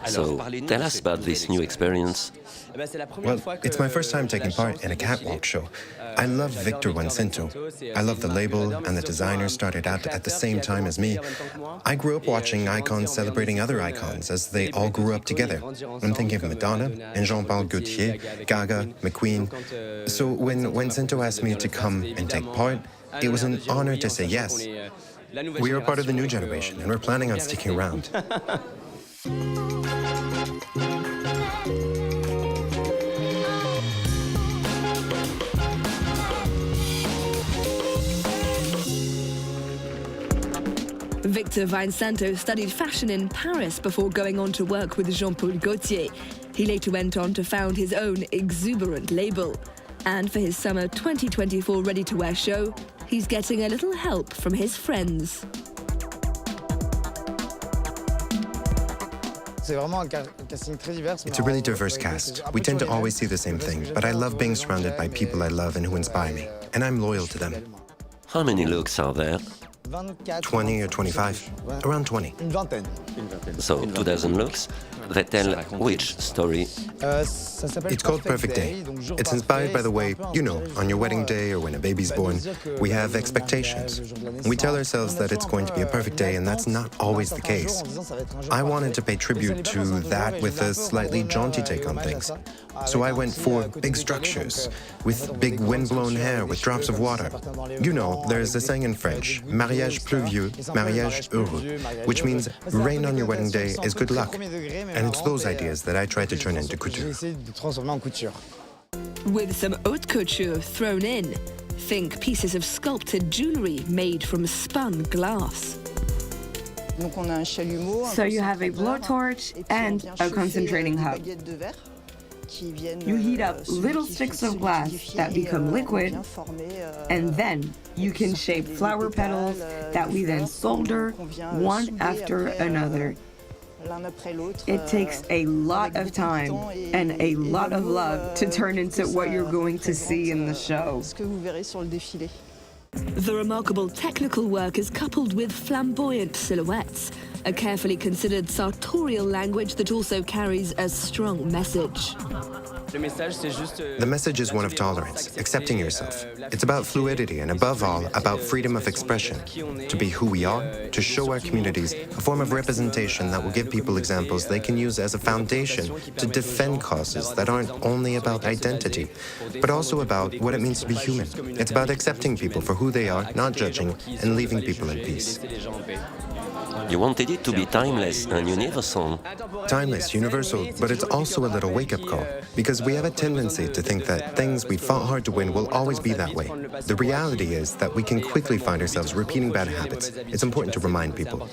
So, tell us about this new experience. Well, it's my first time taking part in a catwalk show. I love Victor Weinsanto. I love the label, and the designer started out at the same time as me. I grew up watching icons celebrating other icons as they all grew up together. I'm thinking of Madonna and Jean-Paul Gaultier, Gaga, McQueen. So when Weinsanto asked me to come and take part, it was an honor to say yes. We are part of the new generation, and we're planning on sticking around. Victor Weinsanto studied fashion in Paris before going on to work with Jean-Paul Gaultier. He later went on to found his own Exuberant label. And for his summer 2024 ready-to-wear show, he's getting a little help from his friends. It's a really diverse cast. We tend to always see the same thing, but I love being surrounded by people I love and who inspire me, and I'm loyal to them. How many looks are there? 20 or 25? Around 20. So, 2,000 looks. They tell which story? It's called Perfect Day. It's inspired by the way, you know, on your wedding day or when a baby's born, we have expectations. We tell ourselves that it's going to be a perfect day, and that's not always the case. I wanted to pay tribute to that with a slightly jaunty take on things. So I went for big structures, with big windblown hair with drops of water. You know, there's a saying in French, mariage pluvieux, mariage heureux, which means rain on your wedding day is good luck. And it's those ideas that I try to turn into couture. With some haute couture thrown in, think pieces of sculpted jewellery made from spun glass. So you have a blowtorch and a concentrating hub. You heat up little sticks of glass that become liquid, and then you can shape flower petals that we then solder one after another. It takes a lot of time and a lot of love to turn into what you're going to see in the show. The remarkable technical work is coupled with flamboyant silhouettes, a carefully considered sartorial language that also carries a strong message. The message is one of tolerance, accepting yourself. It's about fluidity and, above all, about freedom of expression. To be who we are, to show our communities a form of representation that will give people examples they can use as a foundation to defend causes that aren't only about identity, but also about what it means to be human. It's about accepting people for who they are, not judging, and leaving people in peace. You wanted it to be timeless and universal. Timeless, universal, but it's also a little wake-up call, because we have a tendency to think that things we fought hard to win will always be that way. The reality is that we can quickly find ourselves repeating bad habits. It's important to remind people.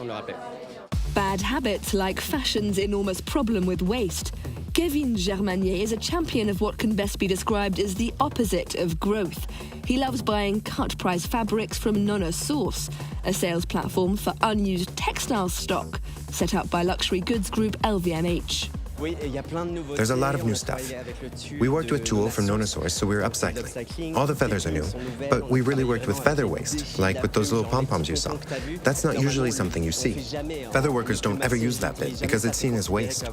Bad habits like fashion's enormous problem with waste. Germanier is a champion of what can best be described as the opposite of growth. He loves buying cut-price fabrics from Nona Source, a sales platform for unused textile stock set up by luxury goods group LVMH. There's a lot of new stuff. We worked with tulle from Nona Source, so we were upcycling. All the feathers are new, but we really worked with feather waste, like with those little pom-poms you saw. That's not usually something you see. Feather workers don't ever use that bit because it's seen as waste.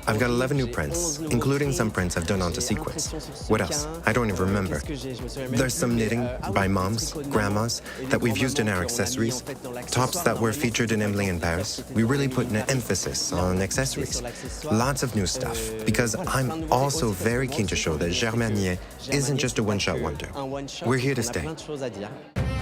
I've got 11 new prints, including some prints I've done onto sequins. What else? I don't even remember. There's some knitting by moms, grandmas, that we've used in our accessories. Tops that were featured in Emily in Paris. We really put an emphasis on accessories. Lots of new stuff, because I'm also very keen to show that Germanier isn't just a one-shot wonder. We're here to stay.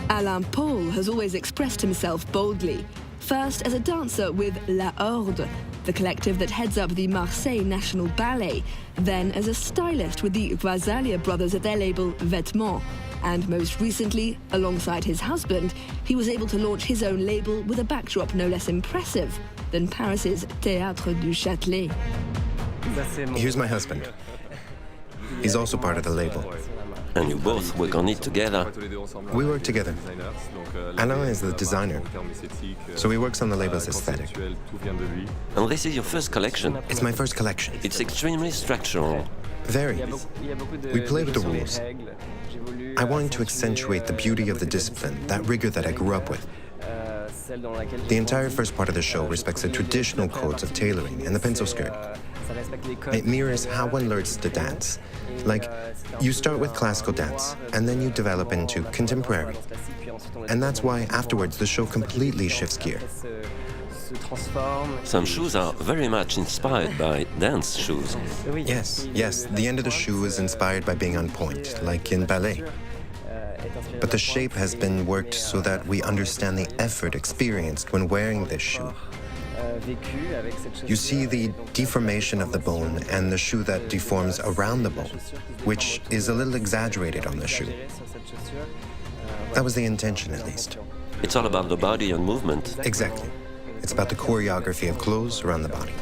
Alain Paul has always expressed himself boldly. First as a dancer with La Horde, the collective that heads up the Marseille National Ballet, then as a stylist with the Vazalia brothers at their label Vêtements. And most recently, alongside his husband, he was able to launch his own label with a backdrop no less impressive than Paris's Théâtre du Châtelet. Here's my husband. He's also part of the label. And you both work on it together. We work together. Alain is the designer, so he works on the label's aesthetic. And this is your first collection. It's my first collection. It's extremely structural. Very. We play with the rules. I wanted to accentuate the beauty of the discipline, that rigor that I grew up with. The entire first part of the show respects the traditional codes of tailoring and the pencil skirt. It mirrors how one learns to dance. Like, you start with classical dance, and then you develop into contemporary. And that's why afterwards the show completely shifts gear. Some shoes are very much inspired by dance shoes. Yes, the end of the shoe is inspired by being on point, like in ballet. But the shape has been worked so that we understand the effort experienced when wearing this shoe. You see the deformation of the bone and the shoe that deforms around the bone, which is a little exaggerated on the shoe. That was the intention, at least. It's all about the body and movement. Exactly. It's about the choreography of clothes around the body.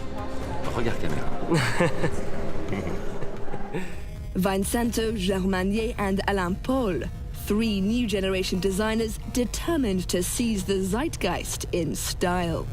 Weinsanto, Germanier and Alain Paul, three new generation designers determined to seize the zeitgeist in style.